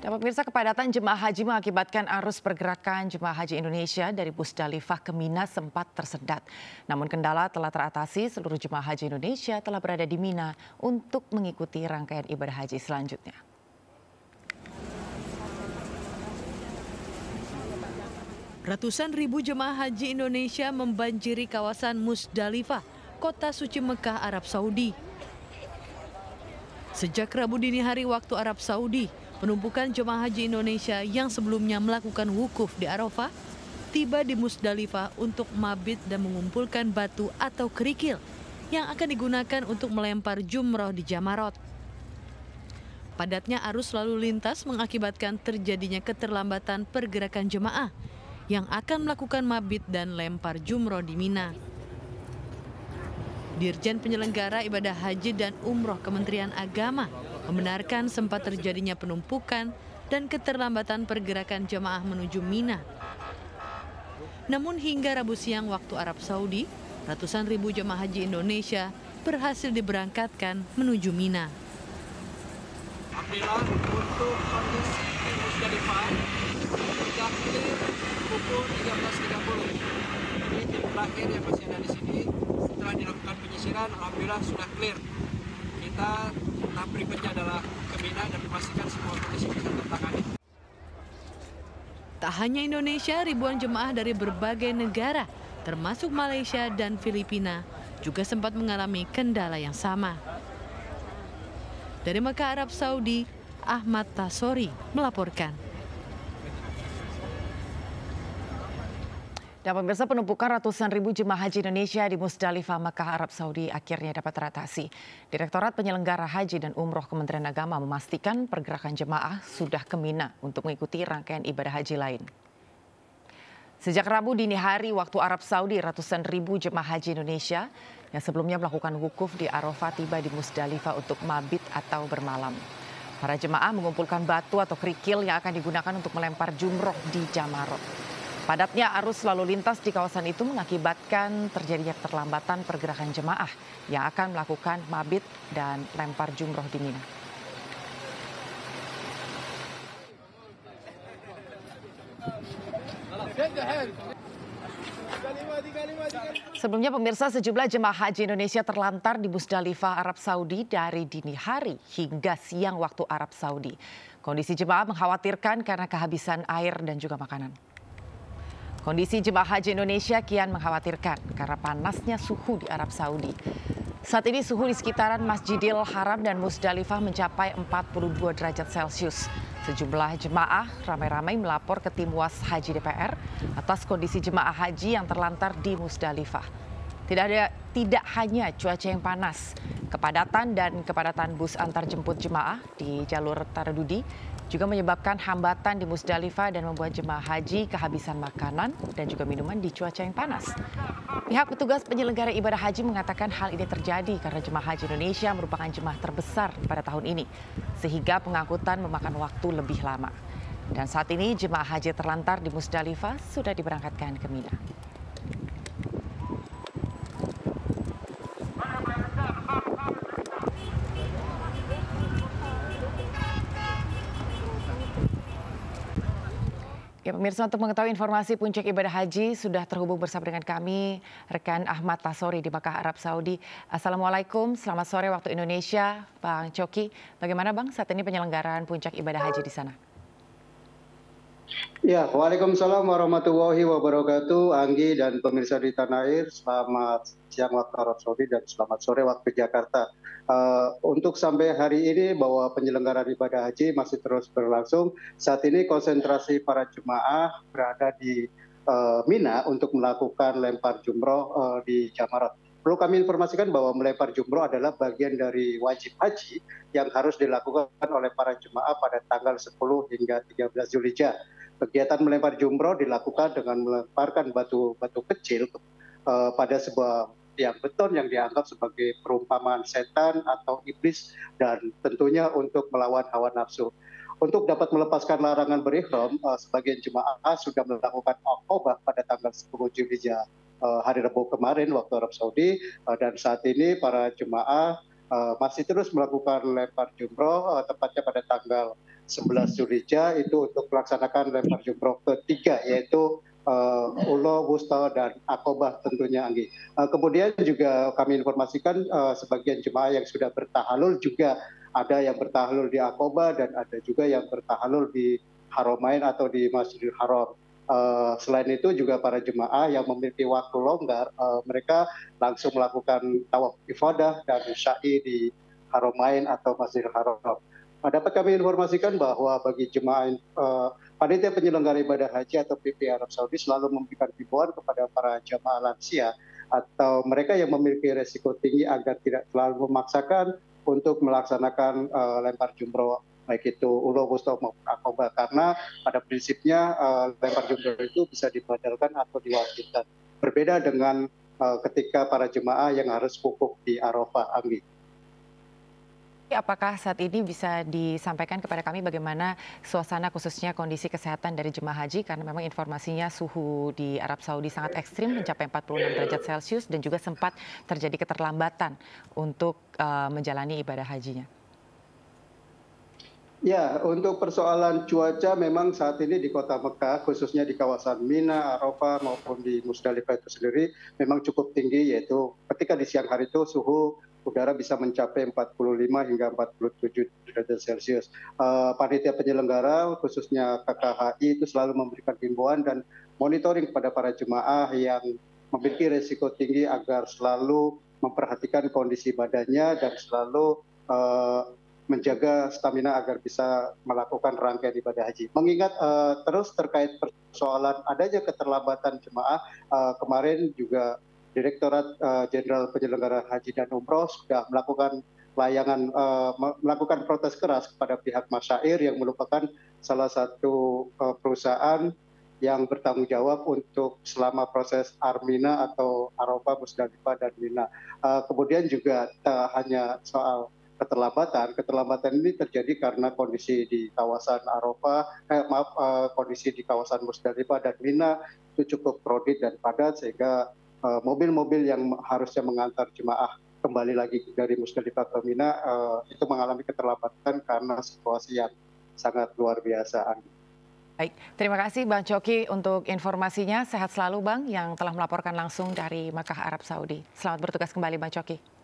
Dan pemirsa, kepadatan jemaah haji mengakibatkan arus pergerakan jemaah haji Indonesia dari Musdalifah ke Mina sempat tersendat. Namun kendala telah teratasi, seluruh jemaah haji Indonesia telah berada di Mina untuk mengikuti rangkaian ibadah haji selanjutnya. Ratusan ribu jemaah haji Indonesia membanjiri kawasan Musdalifah, kota suci Mekah, Arab Saudi. Sejak Rabu dini hari waktu Arab Saudi, penumpukan jemaah haji Indonesia yang sebelumnya melakukan wukuf di Arafah tiba di Musdalifah untuk mabit dan mengumpulkan batu atau kerikil yang akan digunakan untuk melempar jumroh di Jamarot. Padatnya arus lalu lintas mengakibatkan terjadinya keterlambatan pergerakan jemaah yang akan melakukan mabit dan lempar jumroh di Mina. Dirjen Penyelenggara Ibadah Haji dan Umroh Kementerian Agama membenarkan sempat terjadinya penumpukan dan keterlambatan pergerakan jemaah menuju Mina. Namun hingga Rabu siang waktu Arab Saudi, ratusan ribu jemaah haji Indonesia berhasil diberangkatkan menuju Mina. Alhamdulillah untuk kondisi Musdalifah sudah clear pukul 13.30. Jadi tim terakhir yang masih ada di sini setelah dilakukan penyisiran, alhamdulillah sudah clear. Kita tahap berikutnya adalah ke Mina dan memastikan semua kondisi bisa tertangani. Tak hanya Indonesia, ribuan jemaah dari berbagai negara, termasuk Malaysia dan Filipina, juga sempat mengalami kendala yang sama. Dari Mekah, Arab Saudi, Ahmad Tasori melaporkan. Dan pemirsa, penumpukan ratusan ribu jemaah haji Indonesia di Musdalifah, Mekah, Arab Saudi akhirnya dapat teratasi. Direktorat Penyelenggara Haji dan Umroh Kementerian Agama memastikan pergerakan jemaah sudah ke Mina untuk mengikuti rangkaian ibadah haji lain. Sejak Rabu dini hari waktu Arab Saudi, ratusan ribu jemaah haji Indonesia yang sebelumnya melakukan wukuf di Arafah tiba di Musdalifah untuk mabit atau bermalam. Para jemaah mengumpulkan batu atau kerikil yang akan digunakan untuk melempar jumroh di Jamarot. Padatnya arus lalu lintas di kawasan itu mengakibatkan terjadinya keterlambatan pergerakan jemaah yang akan melakukan mabit dan lempar jumroh di Mina. Sebelumnya pemirsa, sejumlah jemaah haji Indonesia terlantar di Musdalifah, Arab Saudi dari dini hari hingga siang waktu Arab Saudi. Kondisi jemaah mengkhawatirkan karena kehabisan air dan juga makanan. Kondisi jemaah haji Indonesia kian mengkhawatirkan karena panasnya suhu di Arab Saudi. Saat ini suhu di sekitaran Masjidil Haram dan Musdalifah mencapai 42 derajat Celcius. Sejumlah jemaah ramai-ramai melapor ke tim Was Haji DPR atas kondisi jemaah haji yang terlantar di Musdalifah. Tidak hanya cuaca yang panas, kepadatan bus antar jemput jemaah di jalur Taradudi juga menyebabkan hambatan di Musdalifah dan membuat jemaah haji kehabisan makanan dan juga minuman di cuaca yang panas. Pihak petugas penyelenggara ibadah haji mengatakan hal ini terjadi karena jemaah haji Indonesia merupakan jemaah terbesar pada tahun ini, sehingga pengangkutan memakan waktu lebih lama. Dan saat ini jemaah haji terlantar di Musdalifah sudah diberangkatkan ke Mina. Ya pemirsa, untuk mengetahui informasi puncak ibadah haji sudah terhubung bersama dengan kami rekan Ahmad Tasori di Mekah, Arab Saudi. Assalamualaikum, selamat sore waktu Indonesia, Bang Coki. Bagaimana Bang saat ini penyelenggaraan puncak ibadah haji di sana? Ya, waalaikumsalam warahmatullahi wabarakatuh, Anggi dan pemirsa di tanah air. Selamat siang waktu Arab Saudi dan selamat sore waktu Jakarta. Untuk sampai hari ini bahwa penyelenggaraan ibadah haji masih terus berlangsung. Saat ini konsentrasi para jemaah berada di Mina untuk melakukan lempar jumroh di Jamarot. Perlu kami informasikan bahwa melempar jumroh adalah bagian dari wajib haji yang harus dilakukan oleh para jemaah pada tanggal 10 hingga 13 Zulhijjah. Kegiatan melempar jumroh dilakukan dengan melemparkan batu-batu kecil pada sebuah tiang beton yang dianggap sebagai perumpamaan setan atau iblis dan tentunya untuk melawan hawa nafsu. Untuk dapat melepaskan larangan berihram, sebagian jemaah sudah melakukan akobah pada tanggal 10 Zulhijjah hari Rabu kemarin waktu Arab Saudi, dan saat ini para jemaah masih terus melakukan lempar jumroh tepatnya pada tanggal 11 Zulhijjah itu untuk melaksanakan lempar jumroh ketiga, yaitu Ulo, Wusta, dan Aqobah tentunya, Anggi. Kemudian juga kami informasikan sebagian jemaah yang sudah bertahalul juga ada yang bertahalul di Aqobah dan ada juga yang bertahalul di Haramain atau di Masjidil Haram. Selain itu juga para jemaah yang memiliki waktu longgar, mereka langsung melakukan tawaf ifadah dan sya'i di Haramain atau Masjidil Haram. Dapat kami informasikan bahwa bagi jemaah panitia penyelenggara ibadah haji atau PP Arab Saudi selalu memberikan himbauan kepada para jemaah lansia atau mereka yang memiliki resiko tinggi agar tidak terlalu memaksakan untuk melaksanakan lempar jumroh, baik itu Ulo, Wusta maupun Aqobah, karena pada prinsipnya lempar jumroh itu bisa dibatalkan atau diwajibkan. Berbeda dengan ketika para jemaah yang harus wukuf di Arafah, Anggi. Apakah saat ini bisa disampaikan kepada kami bagaimana suasana khususnya kondisi kesehatan dari jemaah haji, karena memang informasinya suhu di Arab Saudi sangat ekstrim mencapai 46 derajat Celcius dan juga sempat terjadi keterlambatan untuk menjalani ibadah hajinya. Ya, untuk persoalan cuaca memang saat ini di Kota Mekah, khususnya di kawasan Mina, Arafah maupun di Musdalifah itu sendiri memang cukup tinggi, yaitu ketika di siang hari itu suhu udara bisa mencapai 45 hingga 47 derajat Celcius. Panitia penyelenggara khususnya KKHI itu selalu memberikan himbauan dan monitoring kepada para jemaah yang memiliki risiko tinggi agar selalu memperhatikan kondisi badannya dan selalu menjaga stamina agar bisa melakukan rangkaian ibadah haji. Mengingat terus terkait persoalan adanya keterlambatan jemaah, kemarin juga Direktorat Jenderal Penyelenggara Haji dan Umroh sudah melakukan melakukan protes keras kepada pihak Masyair yang merupakan salah satu perusahaan yang bertanggung jawab untuk selama proses Armina atau Arafah, Musdalifah, dan Mina. Kemudian juga hanya soal keterlambatan ini terjadi karena kondisi di kawasan Arafah, kondisi di kawasan Musdalifah dan Mina itu cukup krodit dan padat, sehingga mobil-mobil yang harusnya mengantar jemaah kembali lagi dari Musdalifah ke Mina itu mengalami keterlambatan karena situasi yang sangat luar biasa. Baik, terima kasih Bang Coki untuk informasinya. Sehat selalu Bang yang telah melaporkan langsung dari Makkah, Arab Saudi. Selamat bertugas kembali Bang Coki.